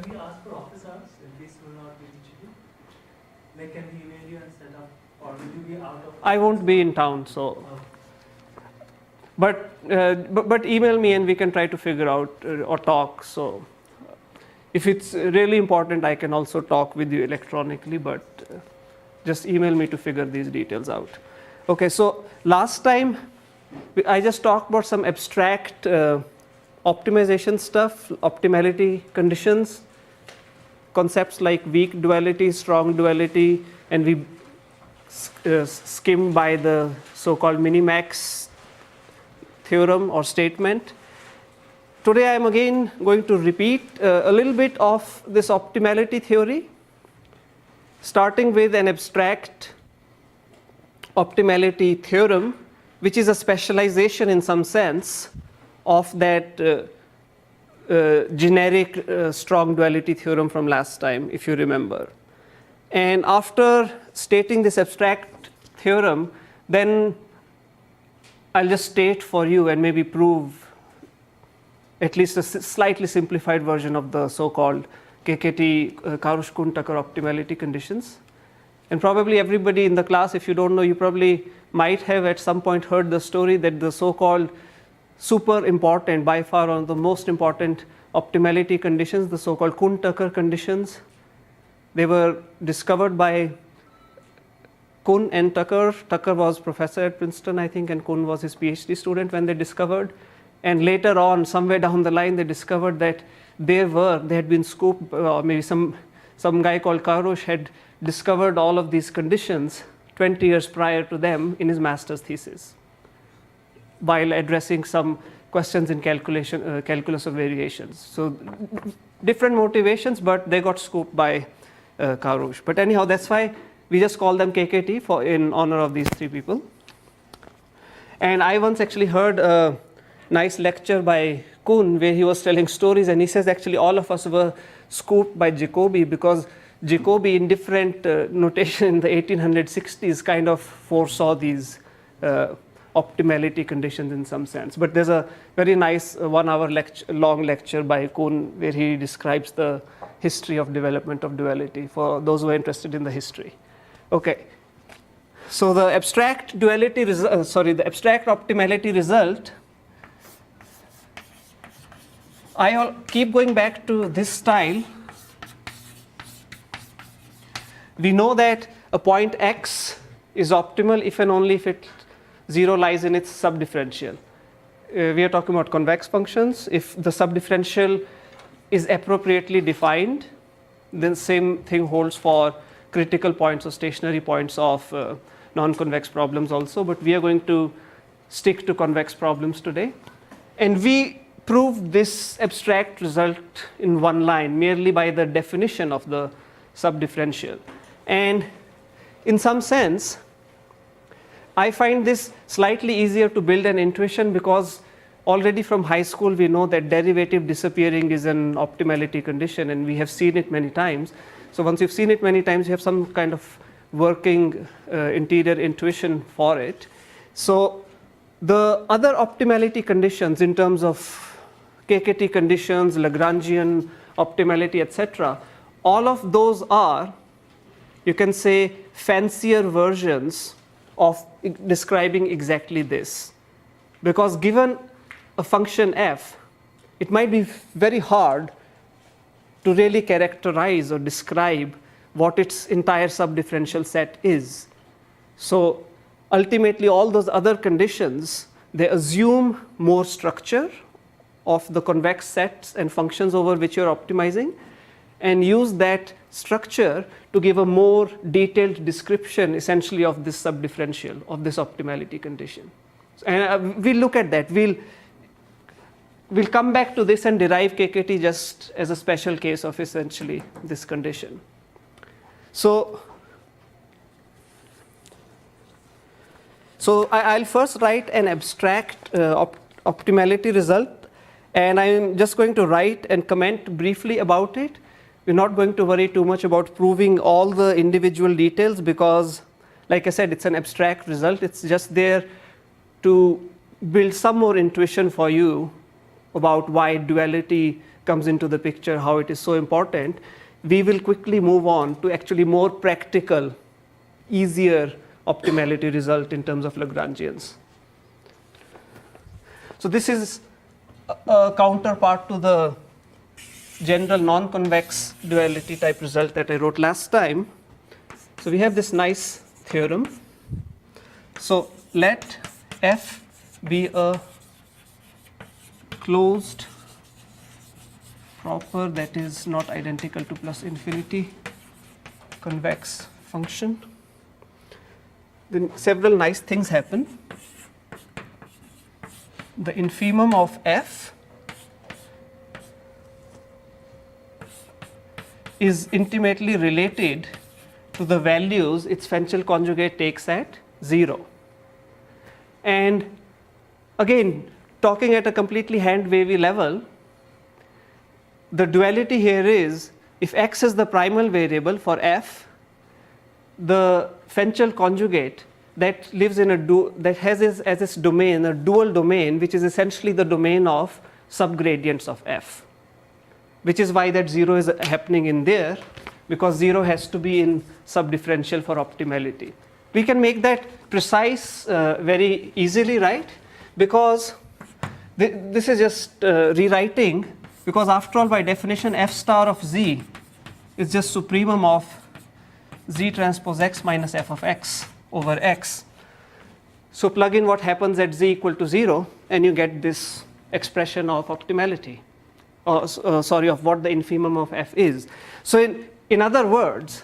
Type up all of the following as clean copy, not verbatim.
Can we ask for office hours if this will not be reachable? Like, can we email you and set up, or will you be out of? I won't be in town, so. But email me and we can try to figure out or talk. So if it's really important, I can also talk with you electronically, but just email me to figure these details out. Okay, so last time I just talked about some abstract optimization stuff, optimality conditions, concepts like weak duality, strong duality, and we skimmed by the so-called minimax theorem or statement. Today I am again going to repeat a little bit of this optimality theory, starting with an abstract optimality theorem, which is a specialization in some sense of that generic strong duality theorem from last time, if you remember. And after stating this abstract theorem, then I'll just state for you and maybe prove at least a slightly simplified version of the so-called KKT Karush-Kuhn-Tucker optimality conditions. And probably everybody in the class, if you don't know, you probably might have at some point heard the story that the so-called super important, by far one of the most important optimality conditions, the so-called Kuhn-Tucker conditions, they were discovered by Kuhn and Tucker. Tucker was professor at Princeton, I think, and Kuhn was his PhD student when they discovered. And later on, somewhere down the line, they discovered that they had been scooped, or maybe some guy called Karush had discovered all of these conditions 20 years prior to them in his master's thesis, while addressing some questions in calculus of variations. So different motivations, but they got scooped by Karush. But anyhow, that's why we just call them KKT in honor of these three people. And I once actually heard a nice lecture by Kuhn where he was telling stories, and he says actually all of us were scooped by Jacobi, because Jacobi in different notation in the 1860s kind of foresaw these optimality conditions in some sense. But there's a very nice 1 hour long lecture by Kuhn where he describes the history of development of duality for those who are interested in the history. Okay, so the abstract duality, the abstract optimality result, I keep going back to this style. We know that a point x is optimal if and only if 0 lies in its subdifferential. We are talking about convex functions. If the subdifferential is appropriately defined, then same thing holds for critical points or stationary points of non-convex problems also, but we are going to stick to convex problems today. And we proved this abstract result in one line merely by the definition of the subdifferential. And in some sense, I find this slightly easier to build an intuition because already from high school we know that derivative disappearing is an optimality condition, and we have seen it many times. So once you've seen it many times, you have some kind of working interior intuition for it. So the other optimality conditions in terms of KKT conditions, Lagrangian optimality, etc., all of those are, you can say, fancier versions of describing exactly this. Because given a function f, it might be very hard to really characterize or describe what its entire subdifferential set is. So ultimately all those other conditions, they assume more structure of the convex sets and functions over which you're optimizing, and use that structure to give a more detailed description essentially of this subdifferential, of this optimality condition. And we'll look at that. We'll come back to this and derive KKT just as a special case of essentially this condition. So I'll first write an abstract optimality result, and I'm just going to write and comment briefly about it. We're not going to worry too much about proving all the individual details because, like I said, it's an abstract result. It's just there to build some more intuition for you about why duality comes into the picture, how it is so important, we will quickly move on to actually more practical, easier optimality result in terms of Lagrangians. So this is a counterpart to the general non-convex duality type result that I wrote last time. So we have this nice theorem. So let F be a closed proper that is not identical to plus infinity convex function. Then several nice things happen. The infimum of F is intimately related to the values its Fenchel conjugate takes at 0. And again, talking at a completely hand-wavy level, the duality here is if x is the primal variable for F, the Fenchel conjugate that lives in that has as its domain a dual domain, which is essentially the domain of subgradients of F, which is why that 0 is happening in there, because 0 has to be in subdifferential for optimality. We can make that precise very easily, right? Because this is just rewriting, because after all, by definition, F star of Z is just supremum of Z transpose X minus F of X over X. So plug in what happens at Z equal to 0, and you get this expression of optimality, sorry, of what the infimum of F is. So in other words,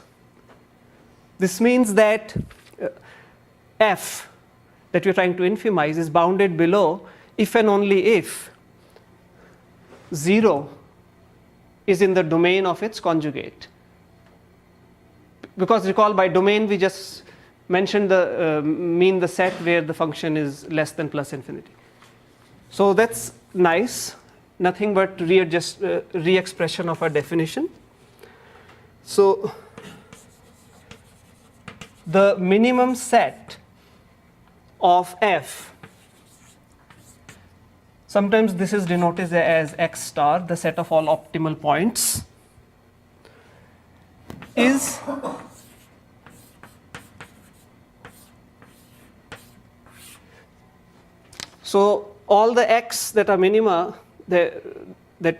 this means that F that we're trying to infimize is bounded below if and only if 0 is in the domain of its conjugate. Because recall, by domain we just mentioned mean the set where the function is less than plus infinity. So that's nice, nothing but re-expression of our definition. So the minimum set of F, sometimes this is denoted as X star, the set of all optimal points, is so all the X that are minima that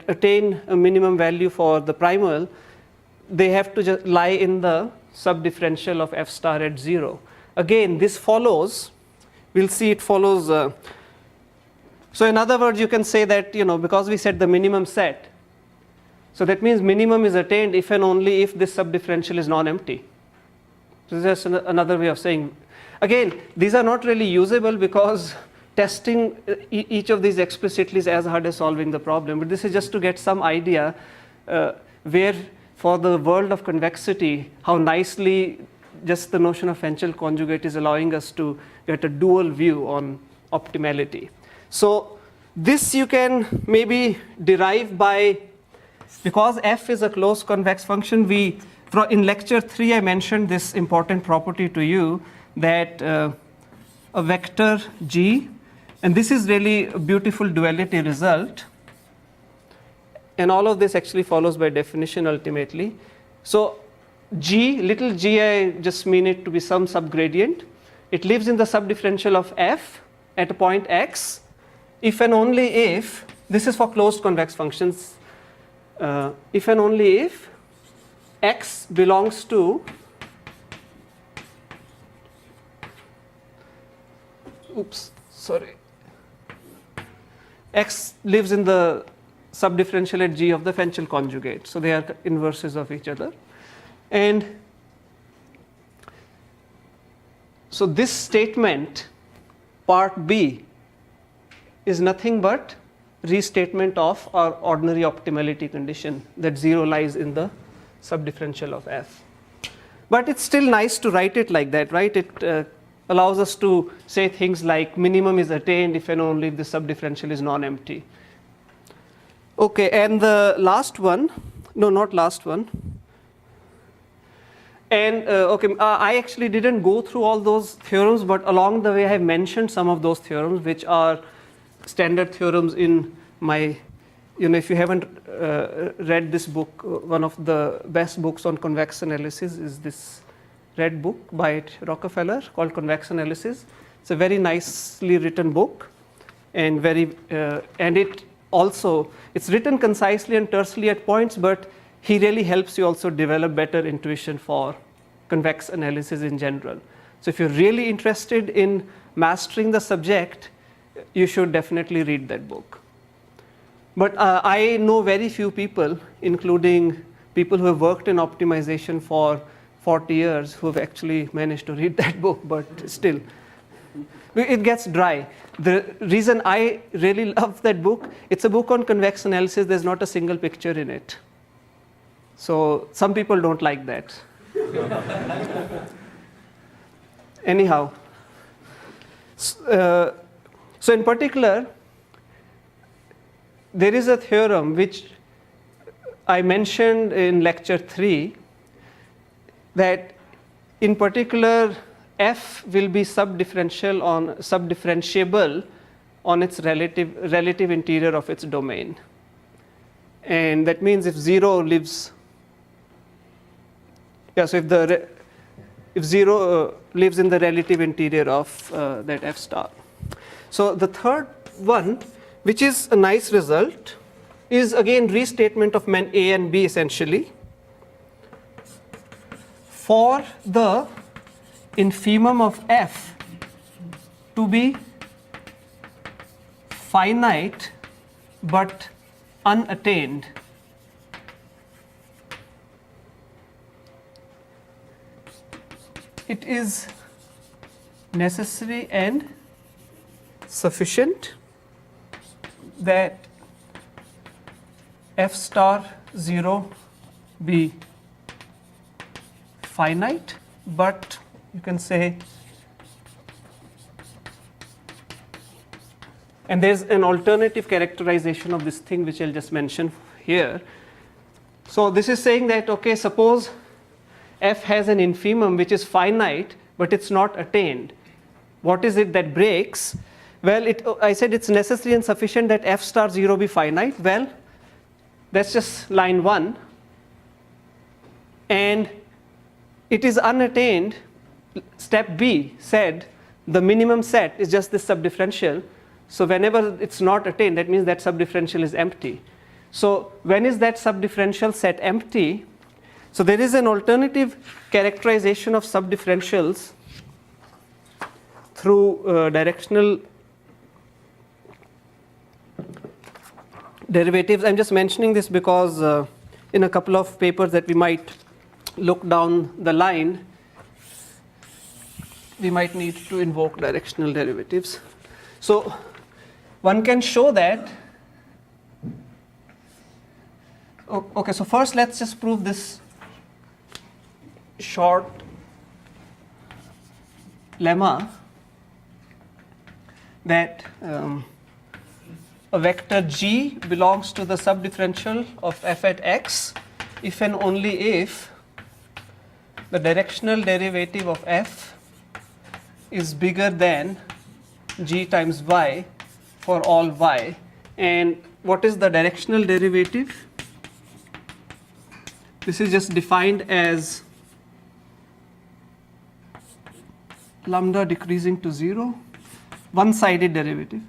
attain a minimum value for the primal, they have to just lie in the subdifferential of F star at 0. Again, this follows, we'll see it follows. So in other words, you can say that, because we said the minimum set, so that means minimum is attained if and only if this subdifferential is non-empty. So this is just another way of saying. Again, these are not really usable because testing each of these explicitly is as hard as solving the problem. But this is just to get some idea where, for the world of convexity, how nicely just the notion of Fenchel conjugate is allowing us to get a dual view on optimality. So this you can maybe derive by, because F is a closed convex function, in lecture 3 I mentioned this important property to you, that a vector G, and this is really a beautiful duality result, and all of this actually follows by definition ultimately. So G, little g, I just mean it to be some subgradient. It lives in the subdifferential of F at a point X, if and only if, this is for closed convex functions, if and only if X belongs to X lives in the subdifferential at G of the Fenchel conjugate. So they are inverses of each other. And so this statement, part B, is nothing but restatement of our ordinary optimality condition, that 0 lies in the subdifferential of F. But it's still nice to write it like that, right? It allows us to say things like minimum is attained if and only if the subdifferential is non-empty. Okay, and the last one, no, not last one. And I actually didn't go through all those theorems, but along the way I have mentioned some of those theorems, which are standard theorems in my if you haven't read this book, one of the best books on convex analysis is this red book by Rockefeller called Convex Analysis. It's a very nicely written book, and it's written concisely and tersely at points, but he really helps you also develop better intuition for convex analysis in general. So if you're really interested in mastering the subject, you should definitely read that book. But I know very few people, including people who have worked in optimization for 40 years, who have actually managed to read that book, but still, it gets dry. The reason I really love that book, it's a book on convex analysis, there's not a single picture in it. So some people don't like that. Anyhow, so in particular, there is a theorem which I mentioned in lecture 3, that in particular f will be subdifferentiable on its relative interior of its domain. And that means if 0 lives, if 0 lives in the relative interior of that f star. So the third one, which is a nice result, is again restatement of men A and B essentially. For the infimum of f to be finite but unattained, it is necessary and sufficient that f star 0 be finite, but you can say, and there's an alternative characterization of this thing which I'll just mention here. So this is saying that, okay, suppose f has an infimum which is finite but it's not attained. What is it that breaks? Well, I said it's necessary and sufficient that f star 0 be finite. Well, that's just line 1. And it is unattained. Step B said the minimum set is just this subdifferential. So whenever it's not attained, that means that subdifferential is empty. So when is that subdifferential set empty? So there is an alternative characterization of subdifferentials through directional derivatives. I'm just mentioning this because in a couple of papers that we might look down the line, we might need to invoke directional derivatives. So one can show that. Okay, so first let's just prove this short lemma that a vector g belongs to the subdifferential of f at x if and only if the directional derivative of f is bigger than g times y for all y. And what is the directional derivative? This is just defined as lambda decreasing to 0, one-sided derivative.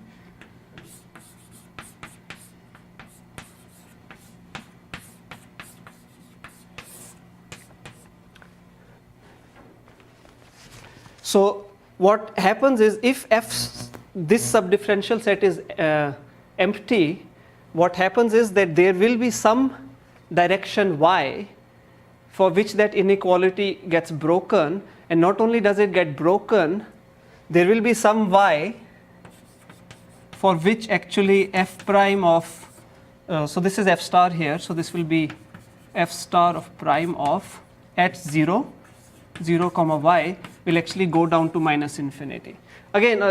So what happens is if this subdifferential set is empty, what happens is that there will be some direction y for which that inequality gets broken, and not only does it get broken, there will be some y for which actually f prime of, so this is f star here, so this will be f star of prime of at 0, 0 comma y will actually go down to minus infinity. Again,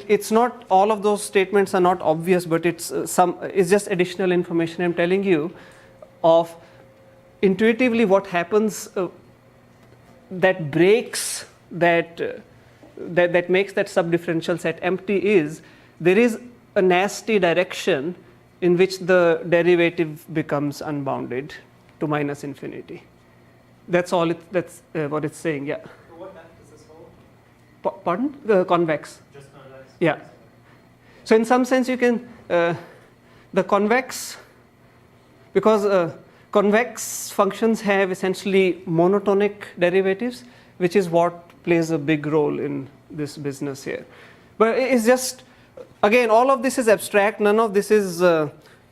it's not, all of those statements are not obvious, but it's just additional information I'm telling you of intuitively what happens that breaks that makes that subdifferential set empty is there is a nasty direction in which the derivative becomes unbounded to minus infinity. That's all. That's what it's saying. Yeah. So what depth does this hold? Pardon? The convex. Just convex. Yeah. So in some sense, you can the convex, because convex functions have essentially monotonic derivatives, which is what plays a big role in this business here. But it's just, again, all of this is abstract. None of this is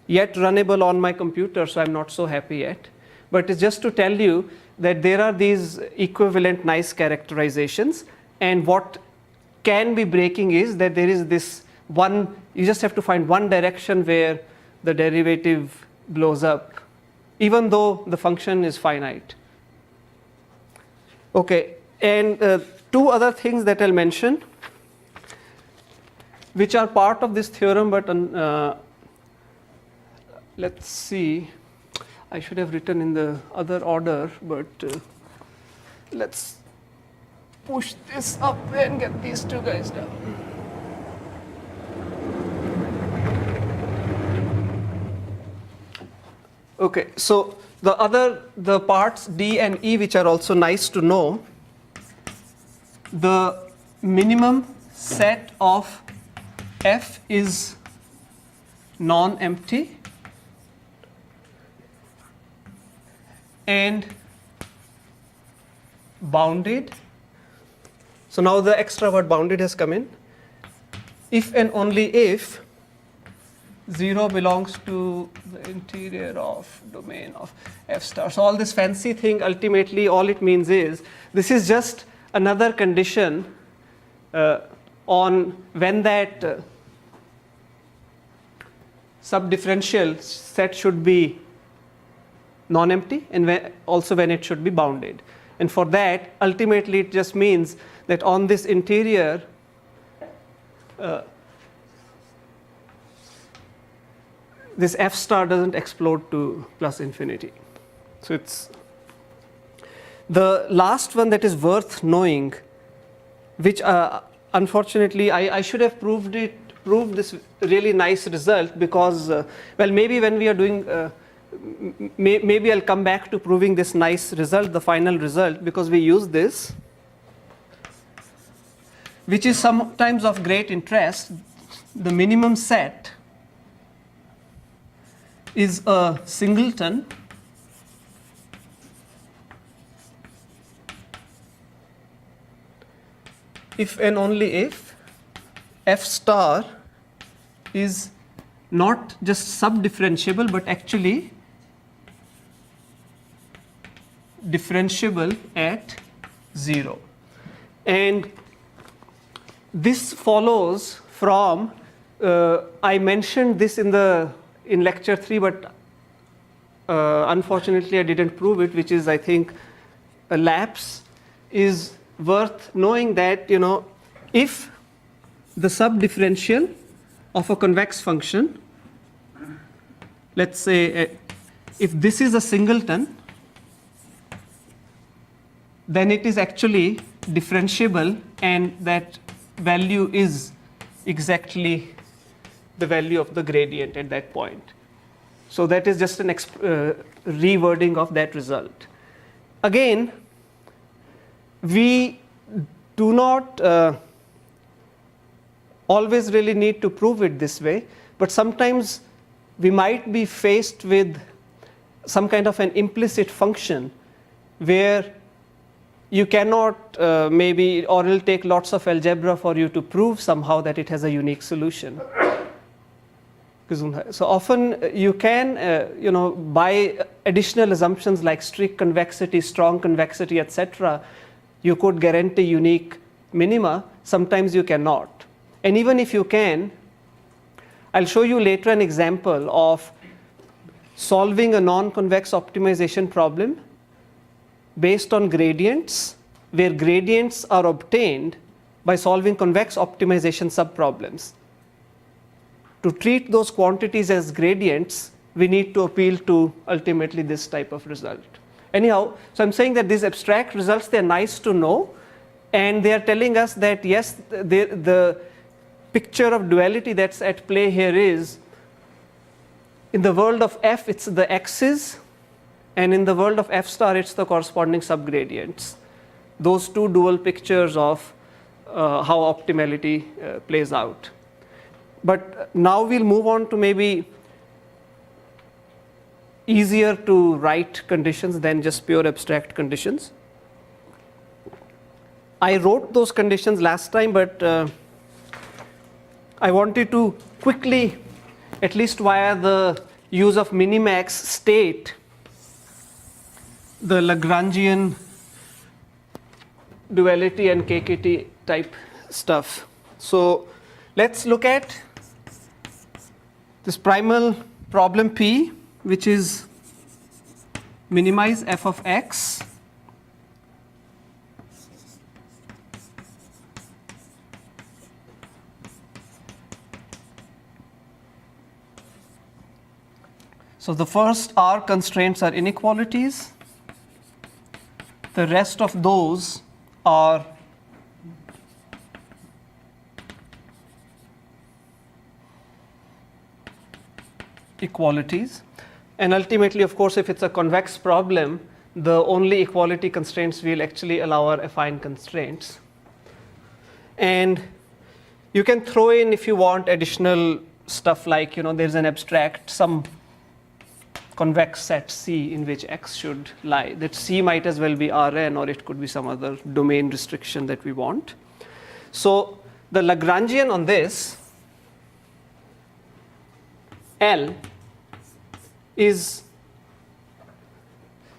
yet runnable on my computer, so I'm not so happy yet. But it's just to tell you that there are these equivalent nice characterizations, and what can be breaking is that there is this one, you just have to find one direction where the derivative blows up, even though the function is finite. Okay, and two other things that I'll mention, which are part of this theorem, but let's see. I should have written in the other order, but let's push this up and get these two guys down. Okay, so the parts D and E, which are also nice to know, the minimum set of F is non-empty, and bounded. So now the extra word bounded has come in. If and only if 0 belongs to the interior of domain of F star. So all this fancy thing, ultimately all it means is this is just another condition on when that subdifferential set should be non-empty, and also when it should be bounded. And for that, ultimately it just means that on this interior this F star doesn't explode to plus infinity. So it's the last one that is worth knowing, which unfortunately I should have proved this really nice result, because well, maybe when we are doing maybe I'll come back to proving this nice result, the final result, because we use this, which is sometimes of great interest. The minimum set is a singleton if and only if F star is not just subdifferentiable but actually differentiable at 0. And this follows from, I mentioned this in lecture 3, but unfortunately I didn't prove it, which is, I think, a lapse is worth knowing that, if the subdifferential of a convex function, let's say if this is a singleton, then it is actually differentiable, and that value is exactly the value of the gradient at that point. So that is just an rewording of that result. Again, we do not always really need to prove it this way, but sometimes we might be faced with some kind of an implicit function where you cannot maybe, or it'll take lots of algebra for you to prove somehow that it has a unique solution. So often you can, by additional assumptions like strict convexity, strong convexity, etc., you could guarantee unique minima. Sometimes you cannot. And even if you can, I'll show you later an example of solving a non-convex optimization problem based on gradients, where gradients are obtained by solving convex optimization subproblems. To treat those quantities as gradients, we need to appeal to ultimately this type of result. Anyhow, so I'm saying that these abstract results, they're nice to know, and they are telling us that yes, the picture of duality that's at play here is in the world of F, it's the x's, and in the world of F star, it's the corresponding subgradients. Those two dual pictures of how optimality plays out. But now we'll move on to maybe easier to write conditions than just pure abstract conditions. I wrote those conditions last time, but I wanted to quickly, at least via the use of minimax, state the Lagrangian duality and KKT type stuff. So let's look at this primal problem P, which is minimize f of x so the first R constraints are inequalities. The rest of those are equalities. And ultimately, of course, if it's a convex problem, the only equality constraints will actually allow our affine constraints. And you can throw in, if you want, additional stuff like, there's an abstract, some convex set C in which X should lie. That C might as well be Rn, or it could be some other domain restriction that we want. So the Lagrangian on this, L, is,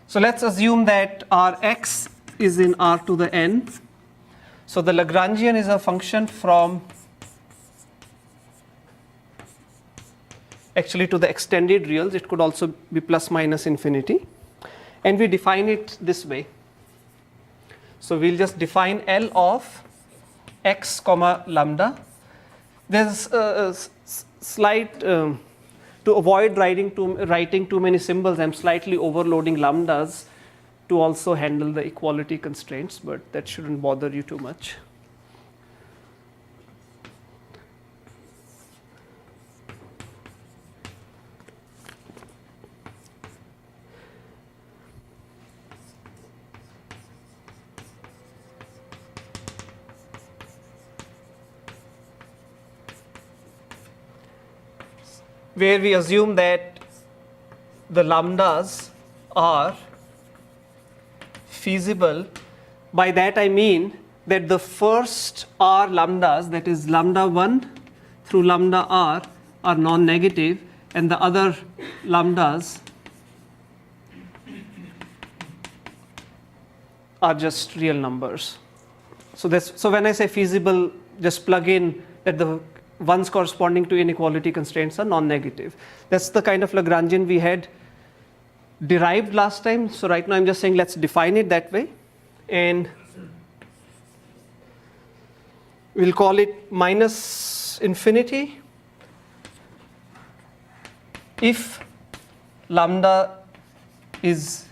so let's assume that Rx is in R to the n. So the Lagrangian is a function from actually to the extended reals. It could also be plus minus infinity. And we define it this way. So we'll just define L of x comma lambda. There's a slight, to avoid writing too many symbols, I'm slightly overloading lambdas to also handle the equality constraints, but that shouldn't bother you too much. Where we assume that the lambdas are feasible. By that I mean that the first R lambdas, that is lambda 1 through lambda R, are non-negative, and the other lambdas are just real numbers. So when I say feasible, just plug in that the ones corresponding to inequality constraints are non-negative. That's the kind of Lagrangian we had derived last time. So right now I'm just saying let's define it that way. And we'll call it minus infinity if lambda is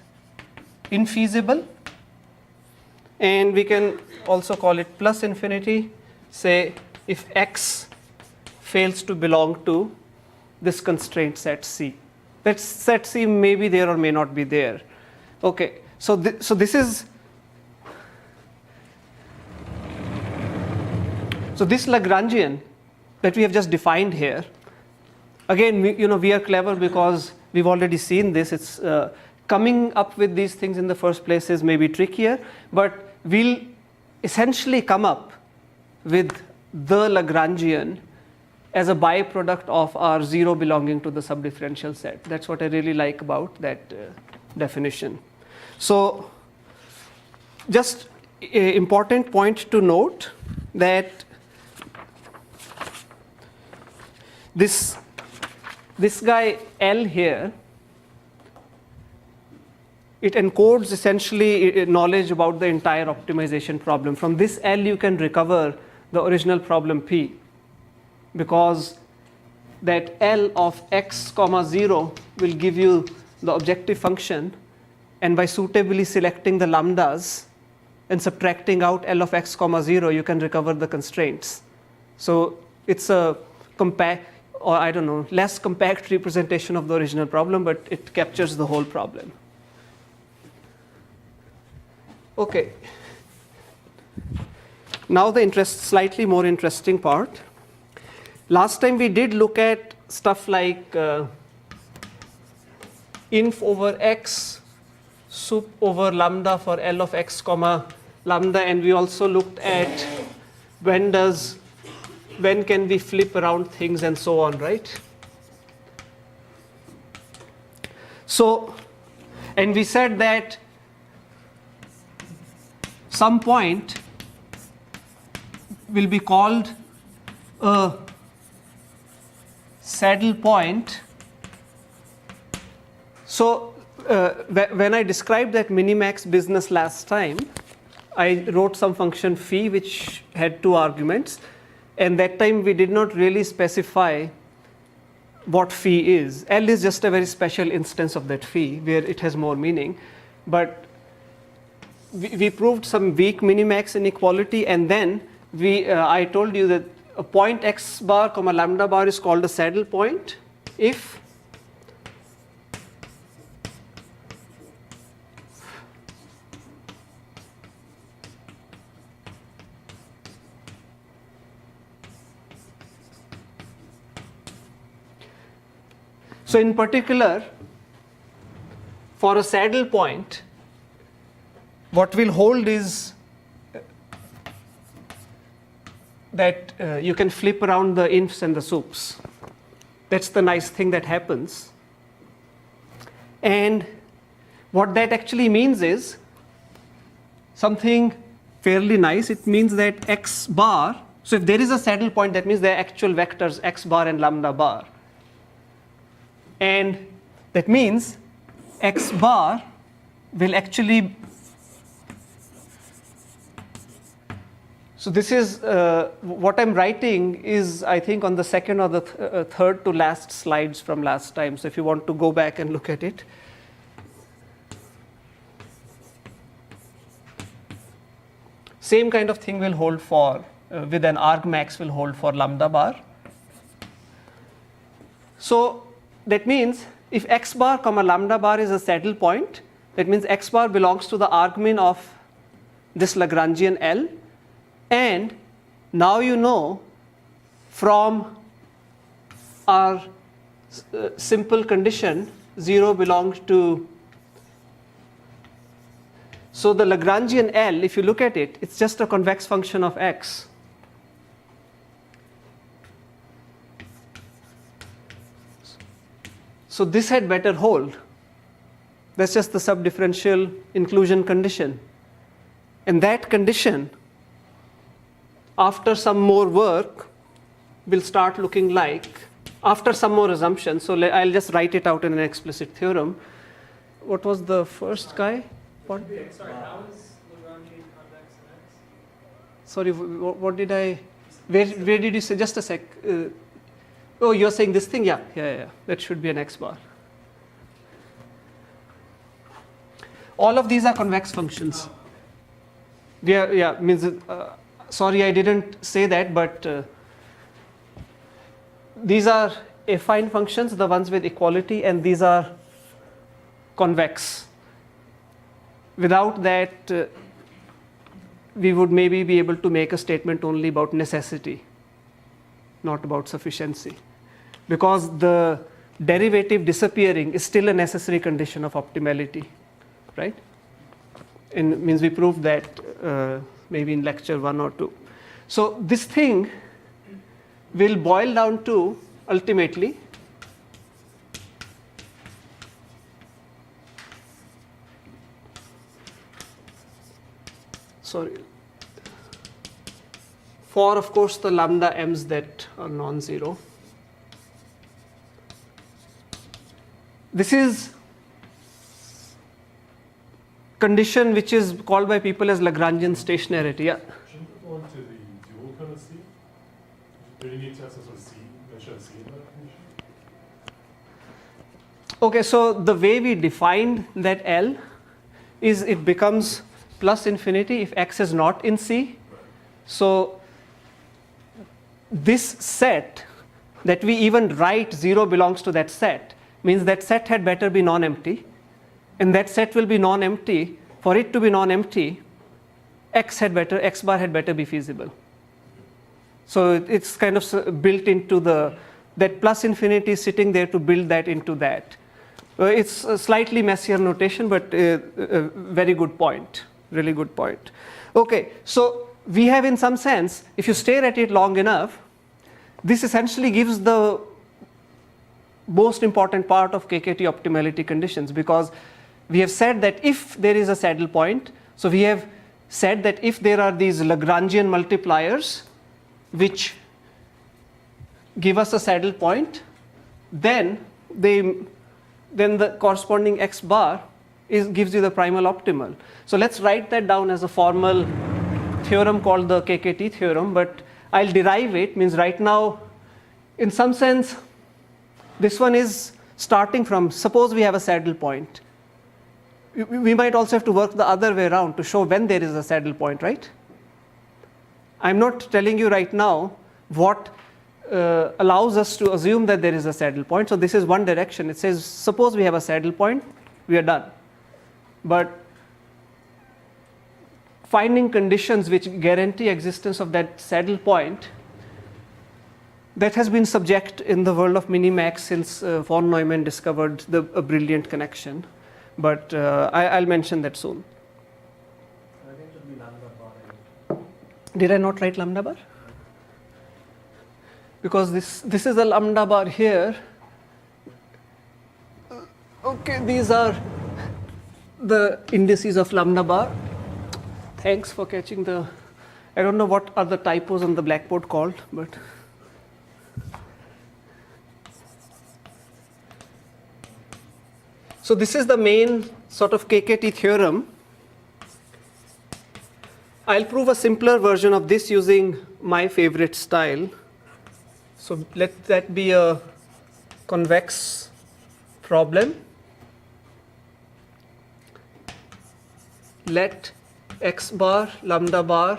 infeasible. And we can also call it plus infinity, say if x fails to belong to this constraint set C. That set C may be there or may not be there. Okay, so this is, so this Lagrangian that we have just defined here, again, we are clever because we've already seen this. It's coming up with these things in the first place is maybe trickier, but we'll essentially come up with the Lagrangian as a byproduct of our zero belonging to the subdifferential set. That's what I really like about that definition. So just an important point to note that this guy L here, it encodes essentially knowledge about the entire optimization problem. From this L you can recover the original problem P, because that L of x comma 0 will give you the objective function, and by suitably selecting the lambdas and subtracting out L of x comma 0 you can recover the constraints. So it's a or I don't know, less compact representation of the original problem, but it captures the whole problem. Okay. Now the slightly more interesting part. Last time we did look at stuff like inf over x, sup over lambda for L of x comma lambda, and we also looked at when can we flip around things and so on, right? So, and we said that some point will be called a saddle point. So when I described that minimax business last time, I wrote some function phi which had two arguments, and that time we did not really specify what phi is. L is just a very special instance of that phi where it has more meaning, but we proved some weak minimax inequality, and then I told you that a point x bar comma lambda bar is called a saddle point if so in particular for a saddle point what we'll hold is that you can flip around the infs and the sups. That's the nice thing that happens. And what that actually means is something fairly nice. It means that x bar, so if there is a saddle point, that means there are actual vectors x bar and lambda bar. And that means x bar will actually, so this is what I'm writing is I think on the second or the third to last slides from last time. So if you want to go back and look at it. Same kind of thing will hold for, with an argmax will hold for lambda bar. So that means if x bar comma lambda bar is a saddle point, that means x bar belongs to the argmin of this Lagrangian L. And now you know from our simple condition 0 belongs to, so the Lagrangian L, if you look at it, it's just a convex function of x. So this had better hold. That's just the subdifferential inclusion condition. And that condition, after some more work, will start looking like, after some more assumptions, so I'll just write it out in an explicit theorem. What was the first guy? What? Sorry, how is Lagrangian convex in X? Sorry, what did I, where did you say, just a sec. Oh, you're saying this thing? Yeah. That should be an x bar. All of these are convex functions. Yeah, means, sorry, I didn't say that, but these are affine functions, the ones with equality, and these are convex. Without that, we would maybe be able to make a statement only about necessity, not about sufficiency, because the derivative disappearing is still a necessary condition of optimality, right? And means we proved that maybe in lecture 1 or 2. So this thing will boil down to ultimately for of course the lambda m's that are non-zero. This is condition which is called by people as Lagrangian stationarity. Yeah. Shouldn't it belong to the dual kind of C? Do you need to have some sort of C, mention C in that condition? Okay, so the way we defined that L is it becomes plus infinity if x is not in C. So this set that we even write 0 belongs to that set means that set had better be non-empty, and that set will be non-empty. For it to be non-empty, x bar had better be feasible. So it's kind of built into that plus infinity is sitting there to build that into that. It's a slightly messier notation, but a very good point, really good point. Okay, so we have, in some sense, if you stare at it long enough, this essentially gives the most important part of KKT optimality conditions, because we have said that if there is a saddle point, so we have said that if there are these Lagrangian multipliers which give us a saddle point, then the corresponding x bar gives you the primal optimal. So let's write that down as a formal theorem called the KKT theorem, but I'll derive it. Means right now, in some sense, this one is starting from, suppose we have a saddle point. We might also have to work the other way around to show when there is a saddle point, right? I'm not telling you right now what allows us to assume that there is a saddle point. So this is one direction. It says, suppose we have a saddle point, we are done. But finding conditions which guarantee existence of that saddle point, that has been subject in the world of minimax since von Neumann discovered a brilliant connection. But I'll mention that soon. I think it will be lambda bar. Did I not write lambda bar? Because this is a lambda bar here. Okay, these are the indices of lambda bar. Thanks for catching the, I don't know what are the typos on the blackboard called, but so this is the main sort of KKT theorem. I'll prove a simpler version of this using my favorite style. So let that be a convex problem. Let x bar, lambda bar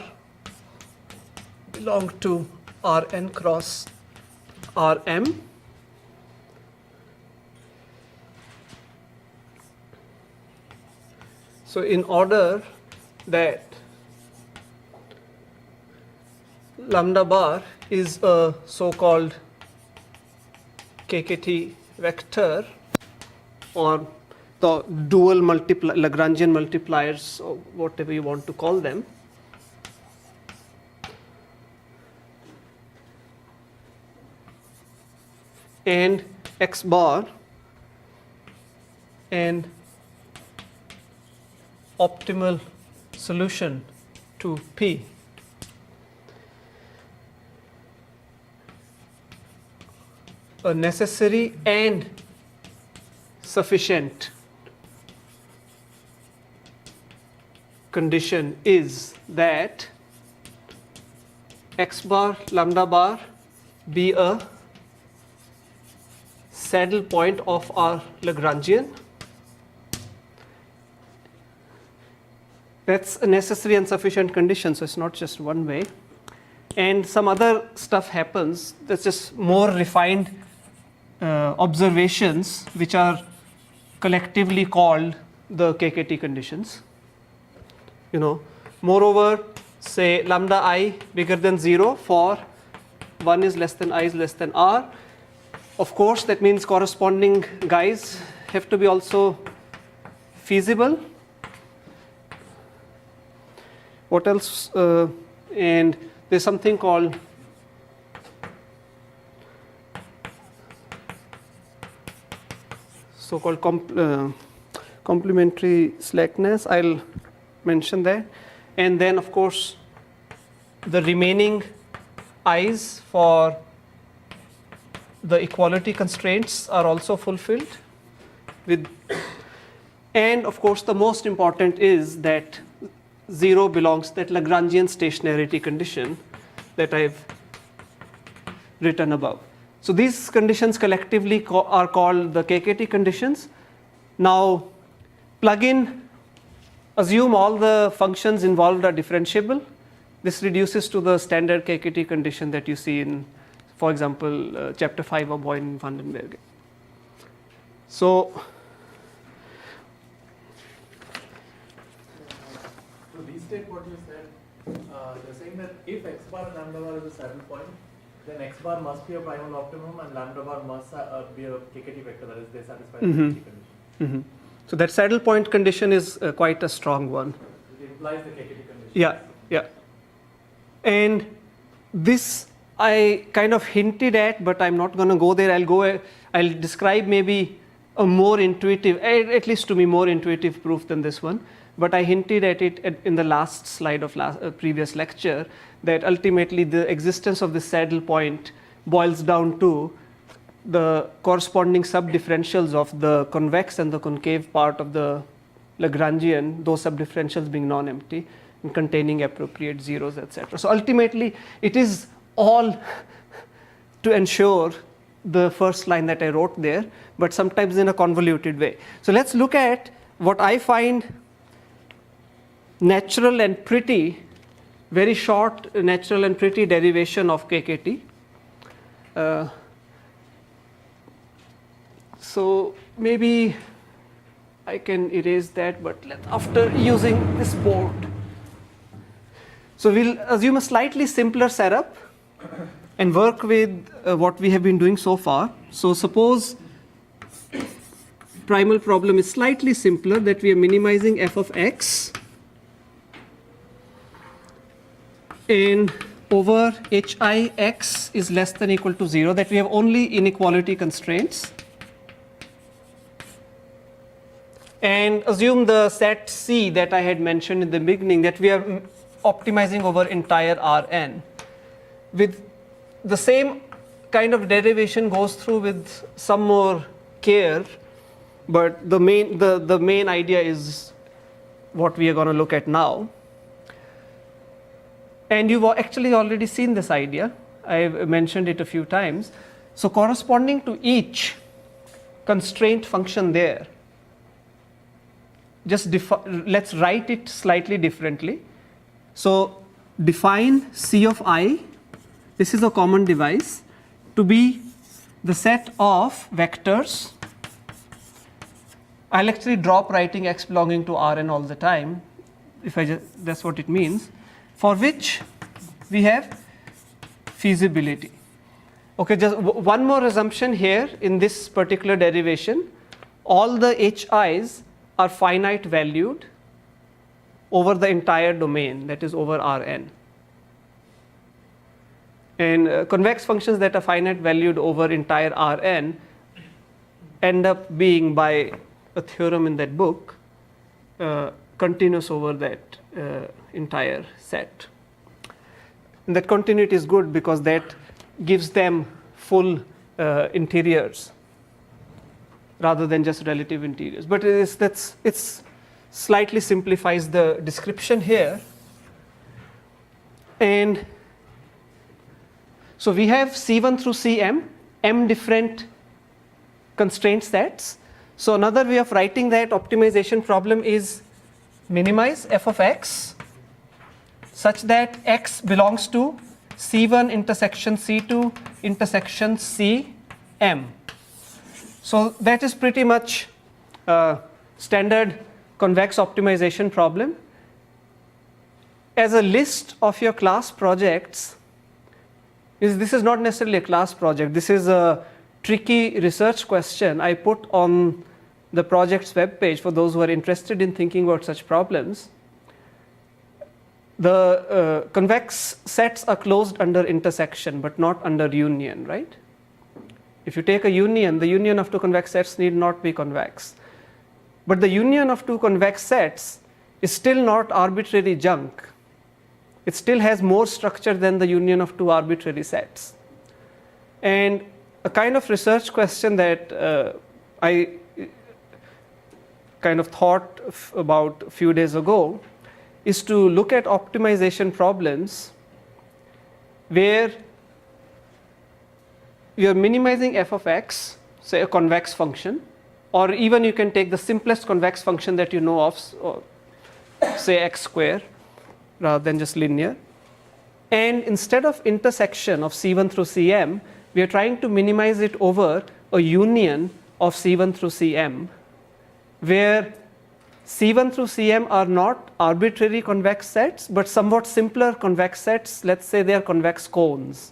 belong to Rn cross Rm. So in order that lambda bar is a so-called KKT vector, or the dual Lagrangian multipliers, or whatever you want to call them, and x bar and optimal solution to P. A necessary and sufficient condition is that x bar, lambda bar be a saddle point of our Lagrangian. That's a necessary and sufficient condition, so it's not just one way. And some other stuff happens that's just more refined observations which are collectively called the KKT conditions. You know, moreover, say lambda I bigger than 0 for 1 is less than I is less than R. Of course, that means corresponding guys have to be also feasible. What else? And there's something called so-called complementary slackness. I'll mention that. And then, of course, the remaining i's for the equality constraints are also fulfilled. And, of course, the most important is that 0 belongs, that Lagrangian stationarity condition that I've written above. So these conditions collectively are called the KKT conditions. Now plug in, assume all the functions involved are differentiable. This reduces to the standard KKT condition that you see in for example, chapter 5 of Boyd and Vandenberg. So to restate what you said, you're saying that if x bar and lambda bar is a saddle point, then x bar must be a primal optimum and lambda bar must be a KKT vector, that is, they satisfy the KKT condition. So that saddle point condition is quite a strong one. It implies the KKT condition. Yeah, yeah. And this I kind of hinted at, but I'm not going to go there. I'll describe maybe a more intuitive, at least to me, more intuitive proof than this one. But I hinted at it in the last slide of previous lecture, that ultimately the existence of the saddle point boils down to the corresponding subdifferentials of the convex and the concave part of the Lagrangian, those subdifferentials being non-empty and containing appropriate zeros, etc. So ultimately, it is all to ensure the first line that I wrote there, but sometimes in a convoluted way. So let's look at what I find natural and pretty, very short natural and pretty derivation of KKT. So maybe I can erase that, but after using this board. So we'll assume a slightly simpler setup and work with what we have been doing so far. So suppose primal problem is slightly simpler, that we are minimizing f of x and over hi x is less than or equal to 0, that we have only inequality constraints. And assume the set C that I had mentioned in the beginning, that we are optimizing over entire Rn. With the same kind of derivation goes through with some more care, but the main idea is what we are going to look at now. And you've actually already seen this idea. I've mentioned it a few times. So corresponding to each constraint function there, just let's write it slightly differently. So define C of I, this is a common device, to be the set of vectors. I'll actually drop writing x belonging to Rn all the time, if that's what it means, for which we have feasibility. Okay, just one more assumption here in this particular derivation. All the HIs are finite valued over the entire domain, that is over Rn. And convex functions that are finite valued over entire Rn end up being, by a theorem in that book, continuous over that entire set. And that continuity is good because that gives them full interiors rather than just relative interiors. But it's slightly simplifies the description here. And so we have C1 through Cm, m different constraint sets. So another way of writing that optimization problem is minimize f of x such that x belongs to C1 intersection C2 intersection Cm. So that is pretty much standard convex optimization problem. As a list of your class projects, this is not necessarily a class project, this is a tricky research question I put on the project's webpage for those who are interested in thinking about such problems. The convex sets are closed under intersection but not under union, right? If you take a union, the union of two convex sets need not be convex. But the union of two convex sets is still not arbitrary junk. It still has more structure than the union of two arbitrary sets. And a kind of research question that I kind of thought about a few days ago is to look at optimization problems where you are minimizing f of x, say a convex function, or even you can take the simplest convex function that you know of, or say x square rather than just linear. And instead of intersection of C1 through Cm, we are trying to minimize it over a union of C1 through Cm, where C1 through Cm are not arbitrary convex sets, but somewhat simpler convex sets. Let's say they are convex cones.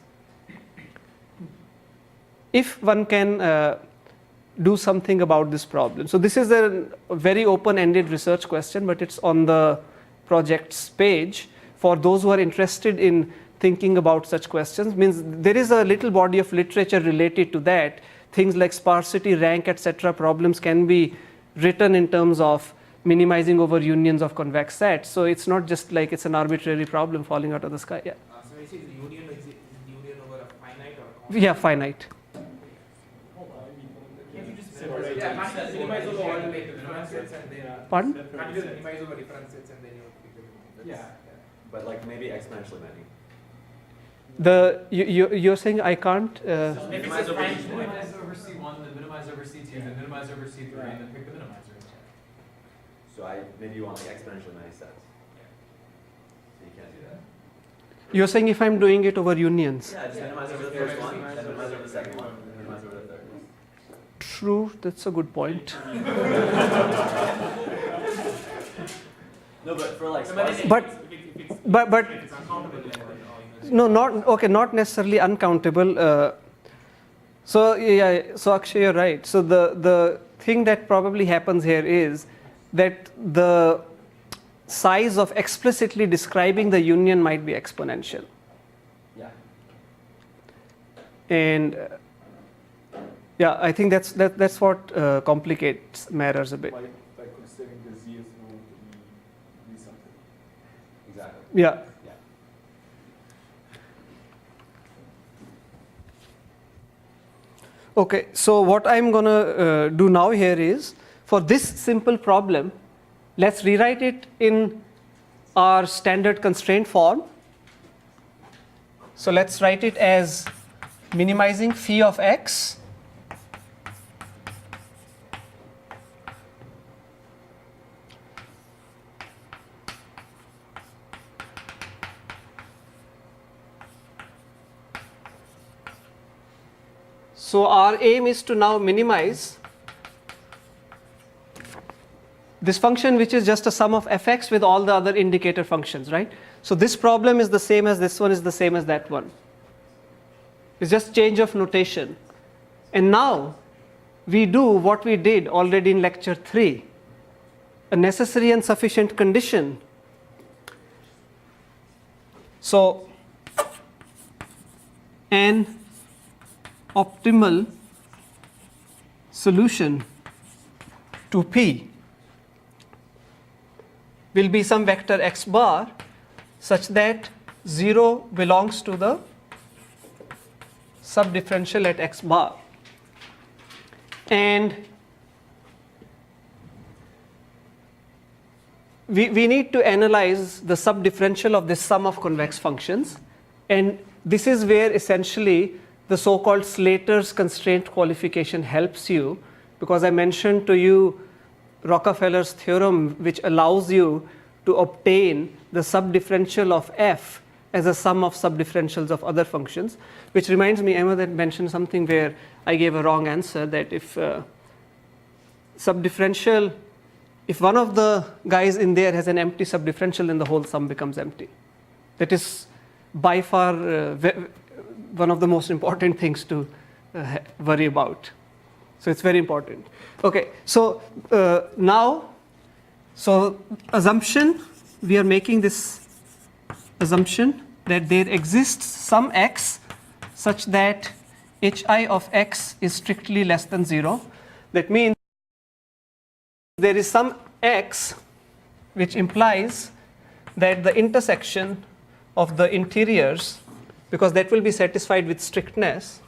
If one can do something about this problem. So this is a very open-ended research question, but it's on the project's page for those who are interested in thinking about such questions. Means there is a little body of literature related to that. Things like sparsity, rank, etc. problems can be written in terms of minimizing over unions of convex sets. So it's not just like it's an arbitrary problem falling out of the sky. Yeah. So is it union over a finite or Yeah, finite. Minimize over all different sets and then Pardon? can't you just minimize over different sets and then you pick them? Yeah, but like maybe exponentially many. You're saying I can't. Minimize over each one. Minimize over C1, then minimize over C2, then minimize over C3, and then pick the minimizer. So maybe you want like exponentially many sets. So you can't do that. You're saying if I'm doing it over unions. Yeah, just minimize over the first one, then minimize over the second one, then minimize over the third. True, that's a good point. No, but for like But It's uncountable then. no, not necessarily uncountable. So Akshay, you're right. So the thing that probably happens here is that the size of explicitly describing the union might be exponential. Yeah. And yeah, I think that's what complicates matters a bit. By considering the z is known to be something. Exactly. Yeah. Yeah. Okay, so what I'm going to do now here is, for this simple problem, let's rewrite it in our standard constraint form. So let's write it as minimizing phi of x So our aim is to now minimize this function, which is just a sum of fx with all the other indicator functions, right? So this problem is the same as this one, is the same as that one. It's just change of notation. And now we do what we did already in lecture 3, a necessary and sufficient condition. So an optimal solution to P will be some vector x bar such that 0 belongs to the subdifferential at x bar. And we need to analyze the subdifferential of this sum of convex functions, and this is where essentially the so-called Slater's constraint qualification helps you, because I mentioned to you Rockefeller's theorem, which allows you to obtain the subdifferential of f as a sum of subdifferentials of other functions. Which reminds me, Emma had mentioned something where I gave a wrong answer, that if subdifferential, if one of the guys in there has an empty subdifferential, then the whole sum becomes empty. That is by far one of the most important things to worry about. So it's very important. Okay, so now, so assumption, we are making this assumption that there exists some x such that hi of x is strictly less than 0. That means there is some x which implies that the intersection of the interiors, because that will be satisfied with strictness,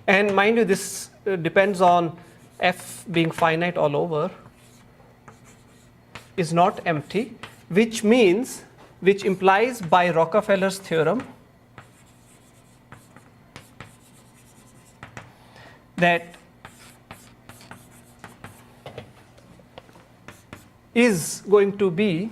and mind you, this depends on f being finite all over, is not empty, which implies by Rockefeller's theorem that is going to be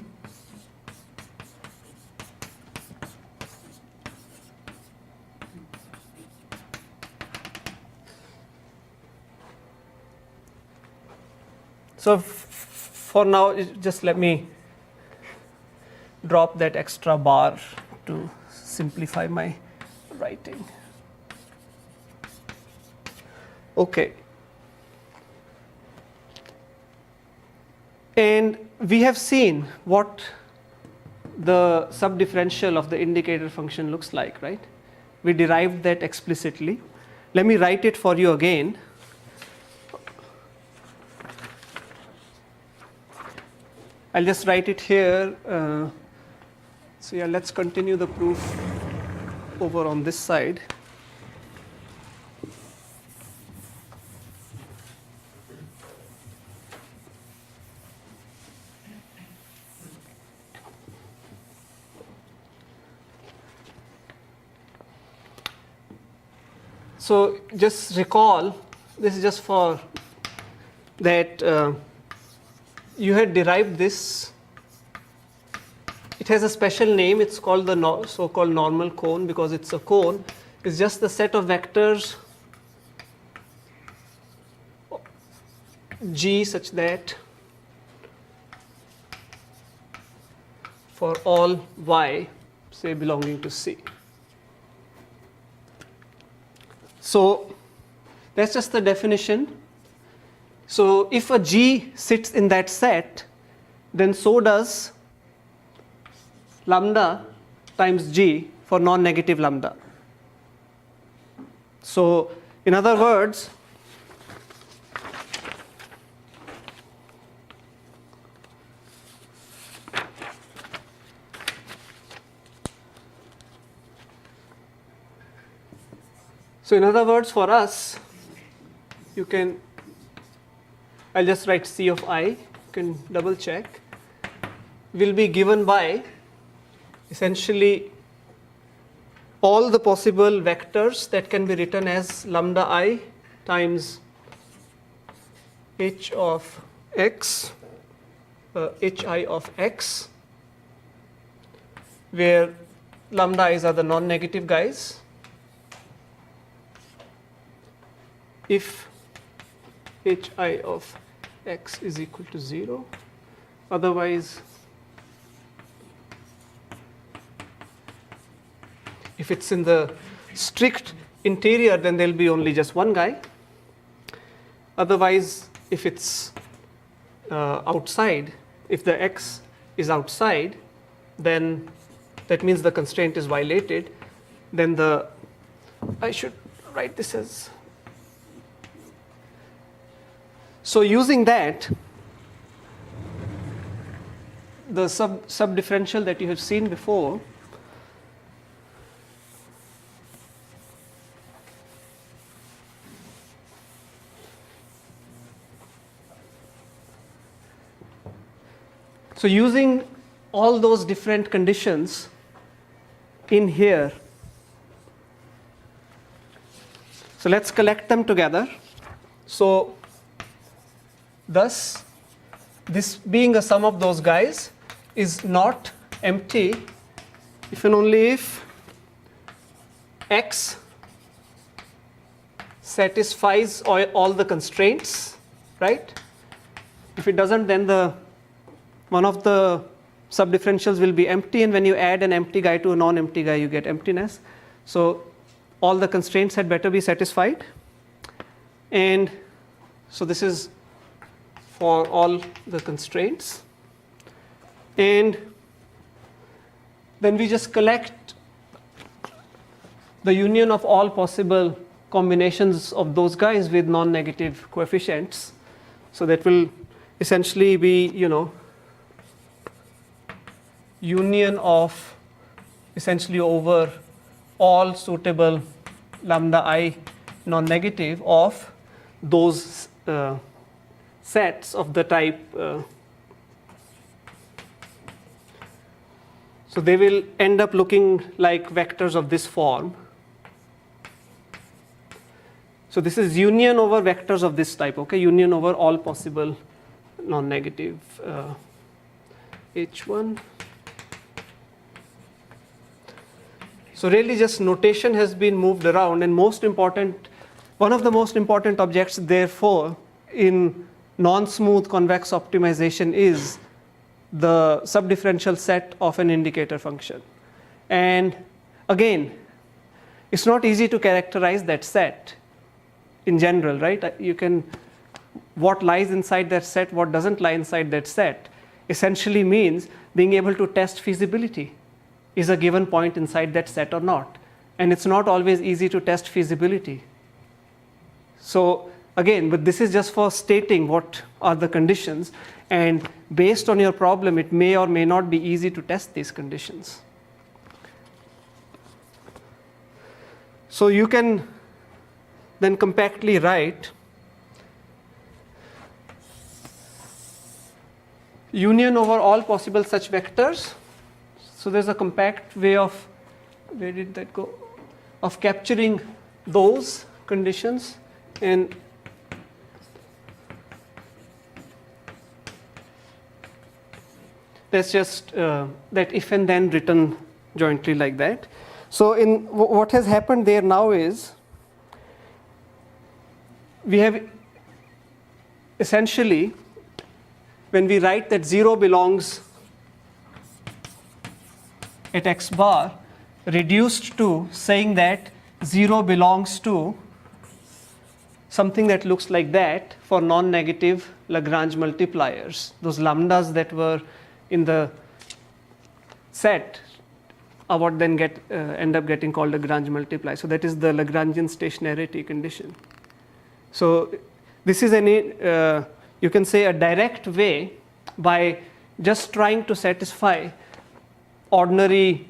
So for now, just let me drop that extra bar to simplify my writing. Okay. And we have seen what the subdifferential of the indicator function looks like, right? We derived that explicitly. Let me write it for you again. I'll just write it here. So yeah, let's continue the proof over on this side. So just recall, this is just for that you had derived this. It has a special name. It's called the so-called normal cone because it's a cone. It's just the set of vectors G such that for all y, say belonging to C. So that's just the definition. So if a G sits in that set, then so does lambda times G for non-negative lambda. So in other words, for us, you can, I'll just write C of I, you can double check, will be given by essentially all the possible vectors that can be written as lambda I times h of x, hi of x, where lambda i's are the non-negative guys. If hi of x is equal to 0, otherwise if it's in the strict interior, then there'll be only just one guy. Otherwise, if it's outside, if the x is outside, then that means the constraint is violated. Then I should write this as. So using that, the subdifferential that you have seen before, so using all those different conditions in here, so let's collect them together. So thus, this being a sum of those guys is not empty if and only if x satisfies all the constraints, right? If it doesn't, then one of the subdifferentials will be empty, and when you add an empty guy to a non-empty guy, you get emptiness. So all the constraints had better be satisfied. And so this is for all the constraints. And then we just collect the union of all possible combinations of those guys with non-negative coefficients. So that will essentially be, union of essentially over all suitable lambda I non-negative of those sets of the type. So they will end up looking like vectors of this form. So this is union over vectors of this type, okay? Union over all possible non-negative H1. So really just notation has been moved around, and one of the most important objects therefore in non-smooth convex optimization is the subdifferential set of an indicator function. And again, it's not easy to characterize that set in general, right? You can, what lies inside that set, what doesn't lie inside that set, essentially means being able to test feasibility. Is a given point inside that set or not? And it's not always easy to test feasibility. So again, but this is just for stating what are the conditions, and based on your problem, it may or may not be easy to test these conditions. So you can then compactly write union over all possible such vectors. So there's a compact way of, where did that go, of capturing those conditions, and that's just that if and then written jointly like that. So in what has happened there now is we have essentially, when we write that 0 belongs at x bar, reduced to saying that 0 belongs to something that looks like that for non-negative Lagrange multipliers. Those lambdas that were in the set are what then end up getting called Lagrange multiply. So that is the Lagrangian stationarity condition. So this is you can say a direct way, by just trying to satisfy ordinary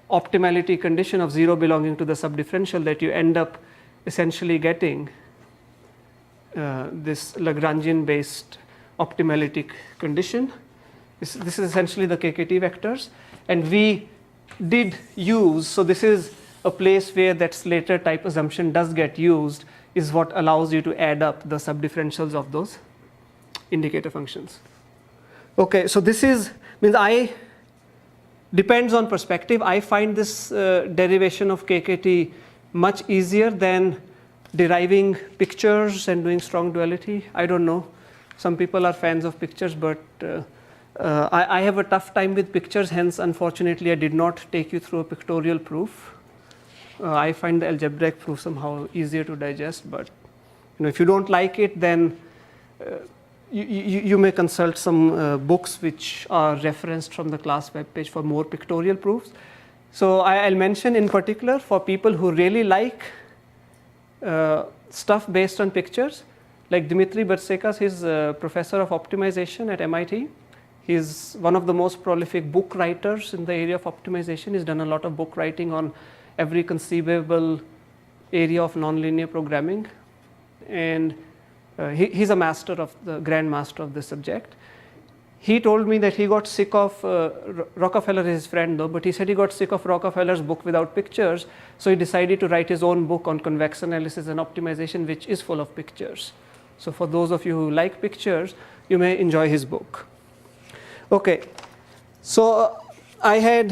optimality condition of 0 belonging to the subdifferential, that you end up essentially getting this Lagrangian based optimality condition. This is essentially the KKT vectors, and we did use, so this is a place where that Slater type assumption does get used, is what allows you to add up the subdifferentials of those indicator functions. Okay, so this means depends on perspective. I find this derivation of KKT much easier than deriving pictures and doing strong duality. I don't know. Some people are fans of pictures, but I have a tough time with pictures. Hence, unfortunately, I did not take you through a pictorial proof. I find the algebraic proof somehow easier to digest. But if you don't like it, then you may consult some books which are referenced from the class webpage for more pictorial proofs. So I'll mention in particular for people who really like stuff based on pictures, like Dmitry Bersekas, he's a professor of optimization at MIT. He's one of the most prolific book writers in the area of optimization. He's done a lot of book writing on every conceivable area of nonlinear programming. And he's a master of the grand master of this subject. He told me that he got sick of Rockefeller is his friend though, but he said he got sick of Rockefeller's book without pictures, so he decided to write his own book on convex analysis and optimization, which is full of pictures. So for those of you who like pictures, you may enjoy his book. Okay, so I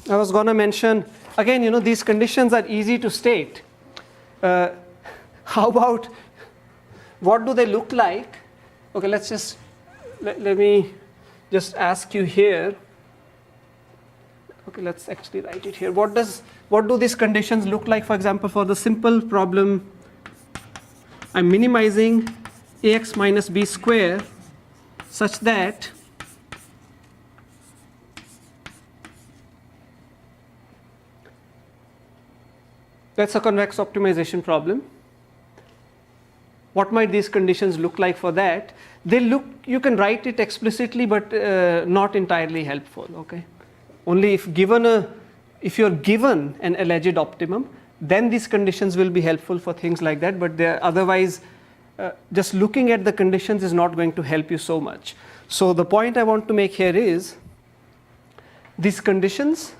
was going to mention again, these conditions are easy to state. How about what do they look like? Okay, let's just let me just ask you here. Okay, let's actually write it here. What do these conditions look like? For example, for the simple problem, I'm minimizing ax minus b square such that that's a convex optimization problem. What might these conditions look like for that? You can write it explicitly, but not entirely helpful. Okay, only if you're given an alleged optimum, then these conditions will be helpful for things like that. But otherwise, just looking at the conditions is not going to help you so much. So the point I want to make here is these conditions,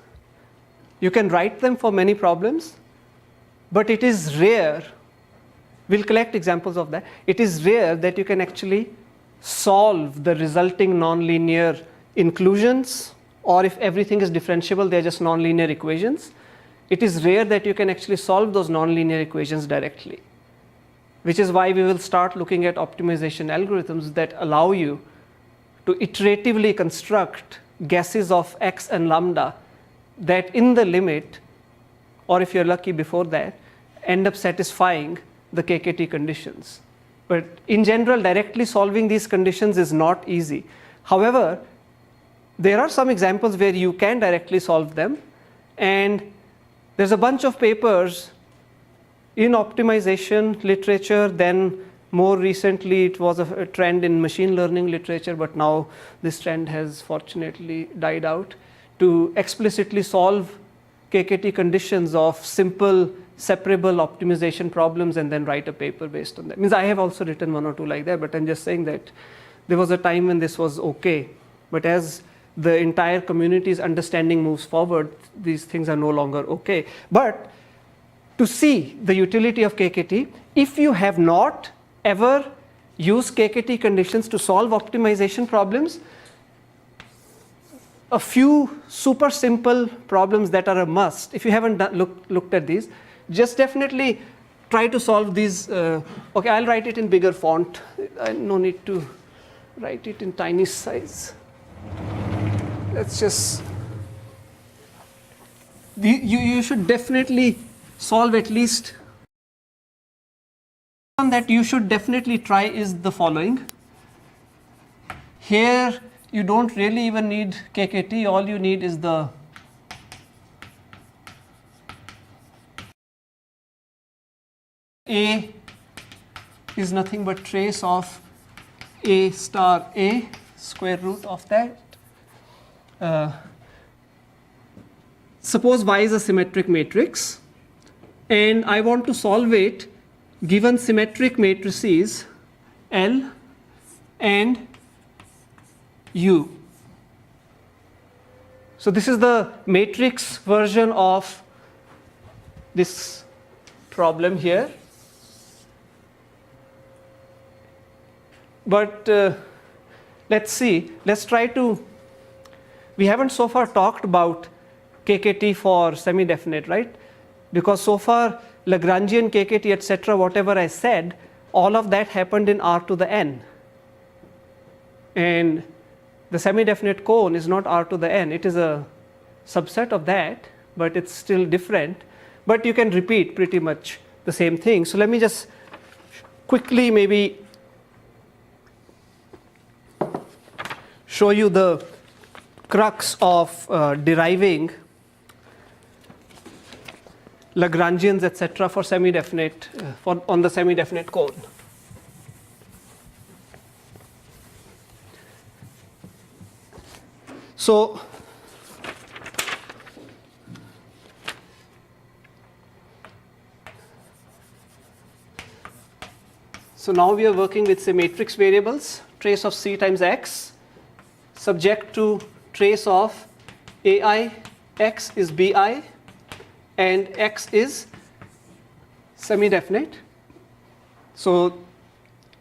you can write them for many problems, but it is rare. We'll collect examples of that. It is rare that you can actually solve the resulting nonlinear inclusions, or if everything is differentiable, they're just nonlinear equations. It is rare that you can actually solve those nonlinear equations directly. which is why we will start looking at optimization algorithms that allow you to iteratively construct guesses of x and lambda that in the limit, or if you're lucky before that, end up satisfying the KKT conditions. But in general, directly solving these conditions is not easy. However, there are some examples where you can directly solve them, and there's a bunch of papers in optimization literature. Then more recently it was a trend in machine learning literature, but now this trend has fortunately died out, to explicitly solve KKT conditions of simple separable optimization problems and then write a paper based on that. Means I have also written one or two like that, but I'm just saying that there was a time when this was okay, but as the entire community's understanding moves forward, these things are no longer okay. But to see the utility of KKT, if you have not ever used KKT conditions to solve optimization problems, a few super simple problems that are a must. If you haven't looked at these, just definitely try to solve these. Okay, I'll write it in bigger font. No need to write it in tiny size. Let's just, you should definitely solve at least. One that you should definitely try is the following. Here you don't really even need KKT, all you need is the A is nothing but trace of A star A, square root of that. Suppose Y is a symmetric matrix, and I want to solve it given symmetric matrices L and U. So this is the matrix version of this problem here. But let's see, let's try to, we haven't so far talked about KKT for semi-definite, right? Because so far Lagrangian, KKT, etc., whatever I said, all of that happened in R to the n. And the semi-definite cone is not R to the n, it is a subset of that, but it's still different. But you can repeat pretty much the same thing. So let me just quickly maybe show you the crux of deriving Lagrangians, etc., for semi-definite, on the semi-definite cone. So now we are working with, say, matrix variables, trace of C times X, subject to trace of AI, X is BI, and X is semi-definite. So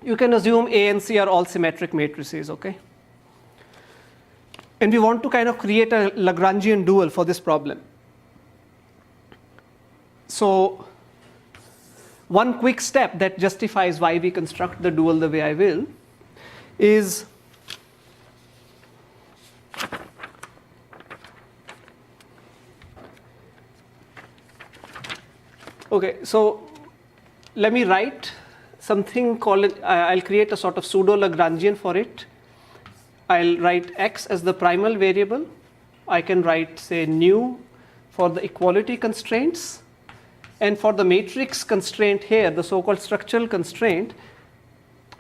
you can assume A and C are all symmetric matrices, okay? And we want to kind of create a Lagrangian dual for this problem. So one quick step that justifies why we construct the dual the way I will is okay, so let me write something called, I'll create a sort of pseudo Lagrangian for it. I'll write X as the primal variable. I can write, say, nu for the equality constraints. And for the matrix constraint here, the so-called structural constraint,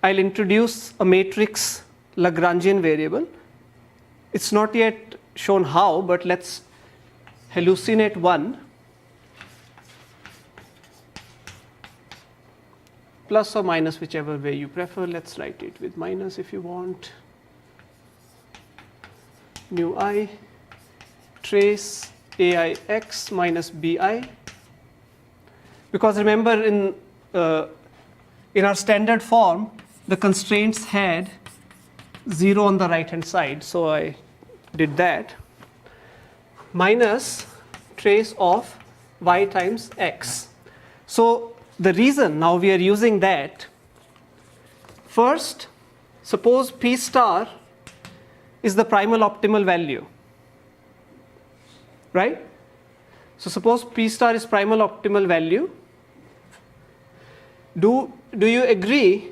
I'll introduce a matrix Lagrangian variable. It's not yet shown how, but let's hallucinate one. Plus or minus, whichever way you prefer. Let's write it with minus if you want. Nu I, trace AIX minus BI. Because remember, in our standard form, the constraints had 0 on the right hand side, so I did that. Minus trace of Y times X. So the reason now we are using that, first, suppose P star is the primal optimal value, right? So suppose P star is primal optimal value. Do you agree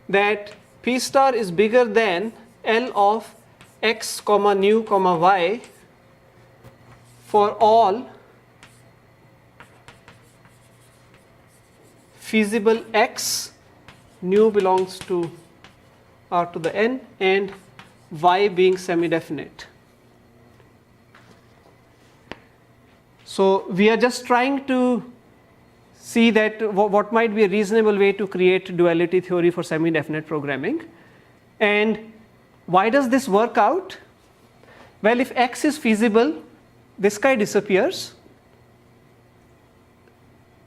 that P star is bigger than L of x comma nu comma y for all feasible x, nu belongs to R to the n, and y being semi-definite? So we are just trying to see that what might be a reasonable way to create duality theory for semi-definite programming. And why does this work out? Well, if x is feasible, this guy disappears.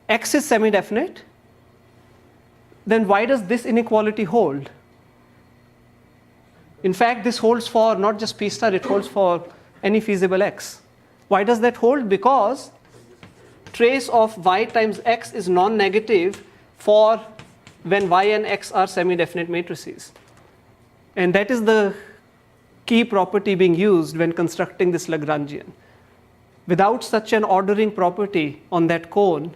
X is semi-definite. Then why does this inequality hold? In fact, this holds for not just P star, it holds for any feasible x. Why does that hold? Because trace of y times x is non-negative for when y and x are semi-definite matrices. And that is the key property being used when constructing this Lagrangian. Without such an ordering property on that cone,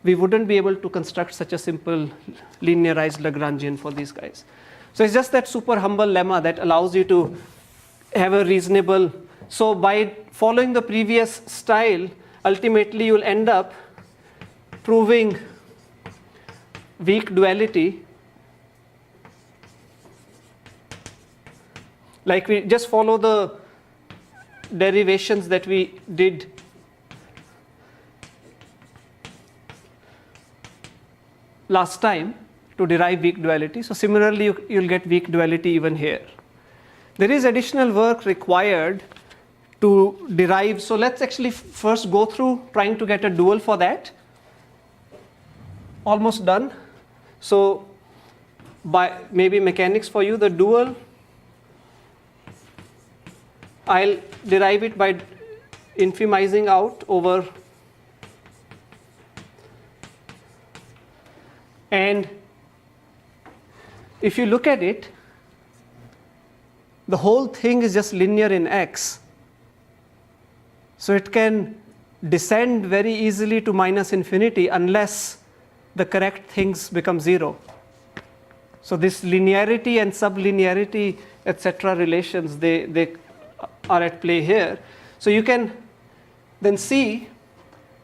we wouldn't be able to construct such a simple linearized Lagrangian for these guys. So it's just that super humble lemma that allows you to have a reasonable. So by following the previous style, ultimately you'll end up proving weak duality. Like we just follow the derivations that we did last time to derive weak duality. So similarly, you'll get weak duality even here. There is additional work required to derive. So let's actually first go through trying to get a dual for that. Almost done. So by maybe mechanics for you, the dual, I'll derive it by infimizing out over, and if you look at it, the whole thing is just linear in x. So it can descend very easily to minus infinity unless the correct things become 0. So this linearity and sublinearity, etc. relations, they are at play here. So you can then see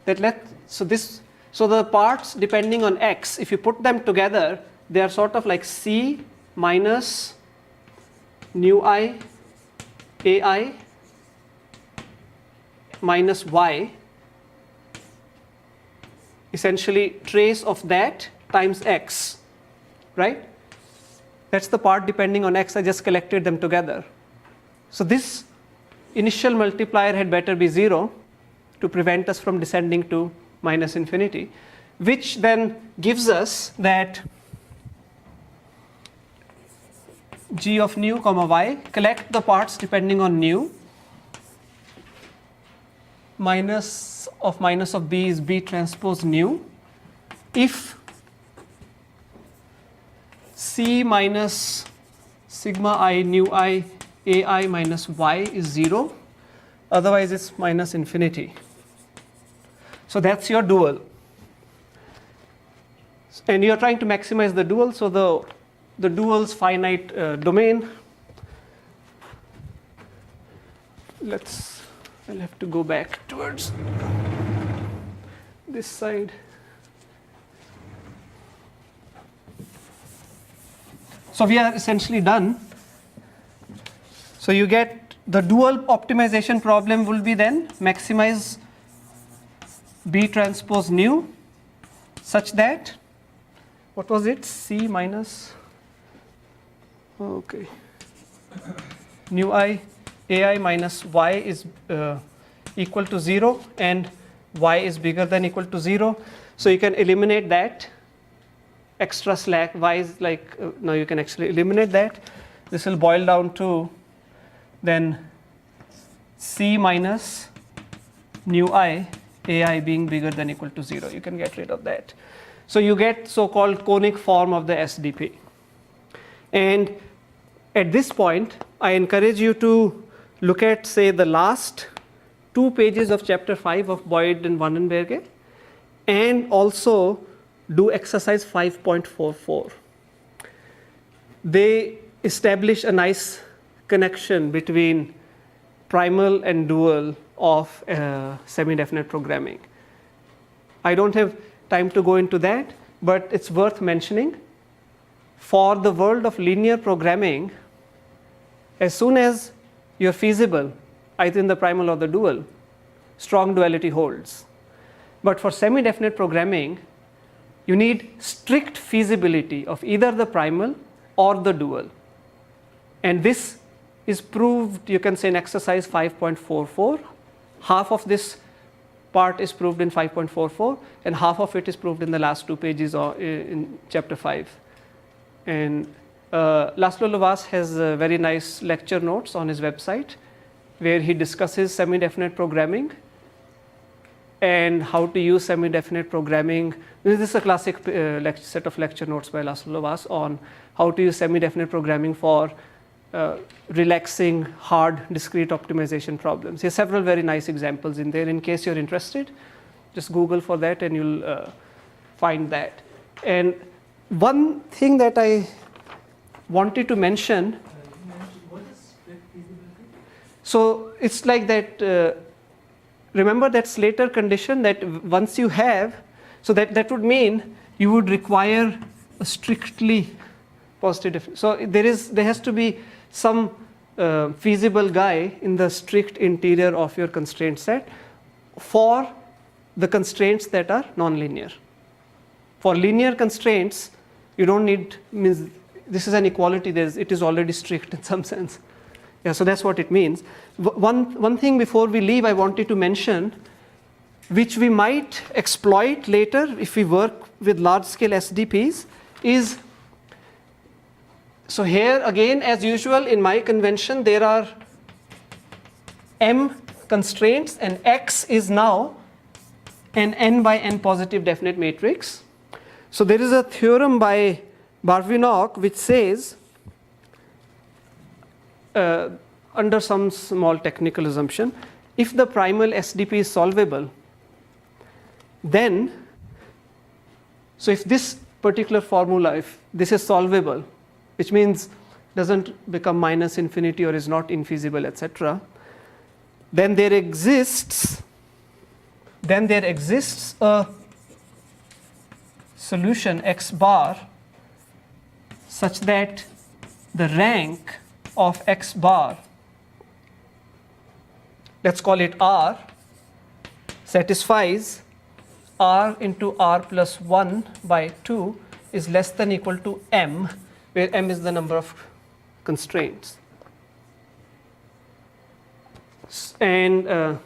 that so the parts depending on x, if you put them together, they are sort of like c minus nu I ai minus y, essentially trace of that times x, right? That's the part depending on x. I just collected them together. So this initial multiplier had better be 0 to prevent us from descending to minus infinity, which then gives us that g of nu comma y, collect the parts depending on nu, minus of b is b transpose nu, if c minus sigma I nu I ai minus y is 0, otherwise it's minus infinity. So that's your dual. And you're trying to maximize the dual, so the dual's finite domain. I'll have to go back towards this side. So we are essentially done. So you get the dual optimization problem will be then maximize b transpose nu such that, what was it, c minus, okay, nu I ai minus y is equal to 0 and y is bigger than equal to 0. So you can eliminate that extra slack. Y is like, now you can actually eliminate that. This will boil down to then c minus nu I ai being bigger than equal to 0. You can get rid of that. So you get so-called conic form of the SDP. And at this point, I encourage you to look at, say, the last 2 pages of chapter 5 of Boyd and Vandenberge, and also do exercise 5.44. They establish a nice connection between primal and dual of semi-definite programming. I don't have time to go into that, but it's worth mentioning. For the world of linear programming, as soon as you're feasible, either in the primal or the dual, strong duality holds. But for semi-definite programming, you need strict feasibility of either the primal or the dual. And this is proved, you can say, in exercise 5.44. Half of this part is proved in 5.44, and half of it is proved in the last 2 pages in chapter 5. And Laszlo Lovaas has very nice lecture notes on his website where he discusses semi-definite programming and how to use semi-definite programming. This is a classic set of lecture notes by Laszlo Lovaas on how to use semi-definite programming for relaxing hard discrete optimization problems. He has several very nice examples in there. In case you're interested, just Google for that and you'll find that. And one thing that I wanted to mention, What is strict feasibility? so it's like that, remember that Slater condition that once you have, so that would mean you would require a strictly positive definition. So there has to be some feasible guy in the strict interior of your constraint set for the constraints that are nonlinear. For linear constraints, you don't need, means this is an equality, it is already strict in some sense. Yeah, so that's what it means. One thing before we leave I wanted to mention, which we might exploit later if we work with large scale SDPs, is, so here again as usual in my convention there are m constraints and X is now an n by n positive definite matrix. So there is a theorem by Barvinok which says, under some small technical assumption, if the primal SDP is solvable, then, so if this particular formula, if this is solvable, which means doesn't become minus infinity or is not infeasible, etc., then there exists a solution x bar such that the rank of x bar, let's call it R, satisfies R into R plus 1 by 2 is less than or equal to m, where m is the number of constraints. And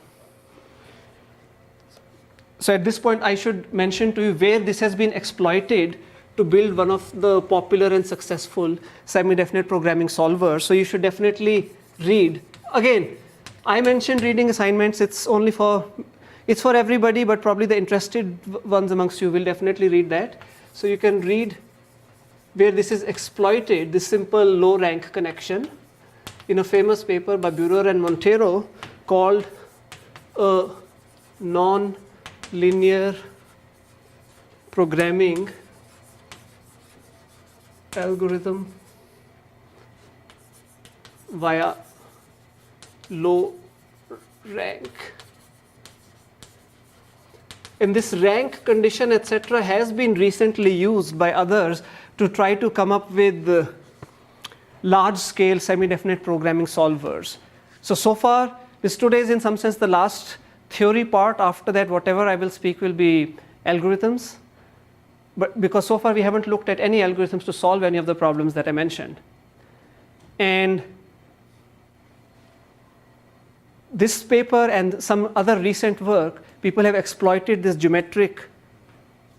so at this point I should mention to you where this has been exploited to build one of the popular and successful semi-definite programming solvers. So you should definitely read. Again, I mentioned reading assignments, it's for everybody, but probably the interested ones amongst you will definitely read that. So you can read where this is exploited, this simple low rank connection, in a famous paper by Burer and Montero called a non-linear programming algorithm via low rank. And this rank condition, etc., has been recently used by others to try to come up with large-scale semi-definite programming solvers. So far, this today is in some sense the last theory part. After that, whatever I will speak will be algorithms. But because so far we haven't looked at any algorithms to solve any of the problems that I mentioned. And this paper and some other recent work, people have exploited this geometric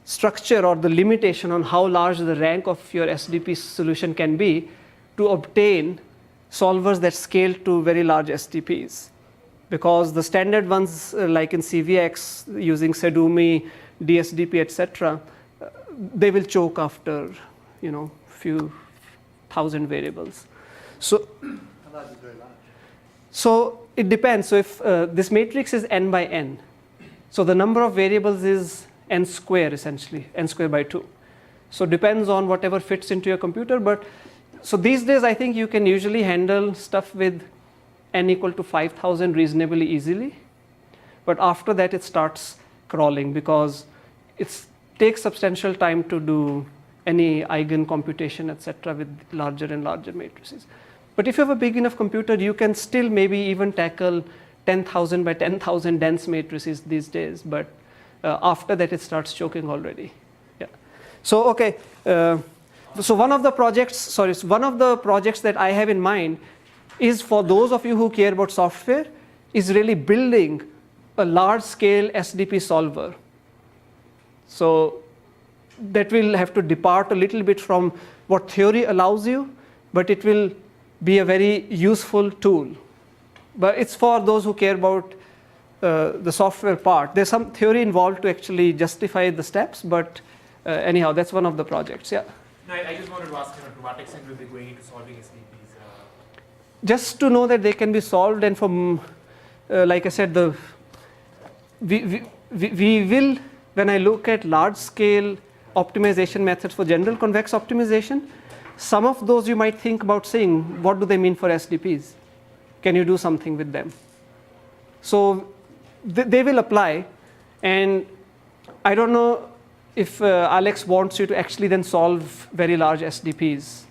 structure or the limitation on how large the rank of your SDP solution can be to obtain solvers that scale to very large SDPs. Because the standard ones like in CVX using Sedumi, DSDP, etc., they will choke after, few thousand variables. So it depends. So if this matrix is n by n, so the number of variables is n square essentially, n square by 2. So depends on whatever fits into your computer. But so these days I think you can usually handle stuff with n equal to 5,000 reasonably easily. But after that it starts crawling because it takes substantial time to do any eigen computation, etc., with larger and larger matrices. But if you have a big enough computer, you can still maybe even tackle 10,000 by 10,000 dense matrices these days. But after that, it starts choking already. Yeah. So okay. So one of the projects that I have in mind is for those of you who care about software, is really building a large-scale SDP solver. So that will have to depart a little bit from what theory allows you, but it will be a very useful tool. But it's for those who care about the software part. There's some theory involved to actually justify the steps, but anyhow, that's one of the projects. Yeah. No, I just wanted to ask to what extent will they going into solving SDPs? Just to know that they can be solved, and from like I said, we will, when I look at large-scale optimization methods for general convex optimization, some of those you might think about saying, what do they mean for SDPs? Can you do something with them? So they will apply, and I don't know if Alex wants you to actually then solve very large SDPs.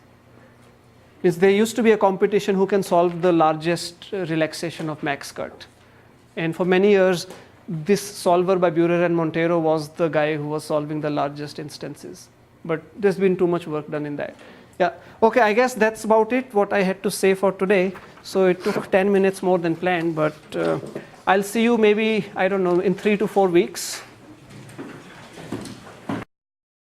There used to be a competition who can solve the largest relaxation of max cut. And for many years, this solver by Burer and Montero was the guy who was solving the largest instances. But there's been too much work done in that. Yeah. Okay, I guess that's about it, what I had to say for today. So it took 10 minutes more than planned, but I'll see you maybe, I don't know, in 3 to 4 weeks.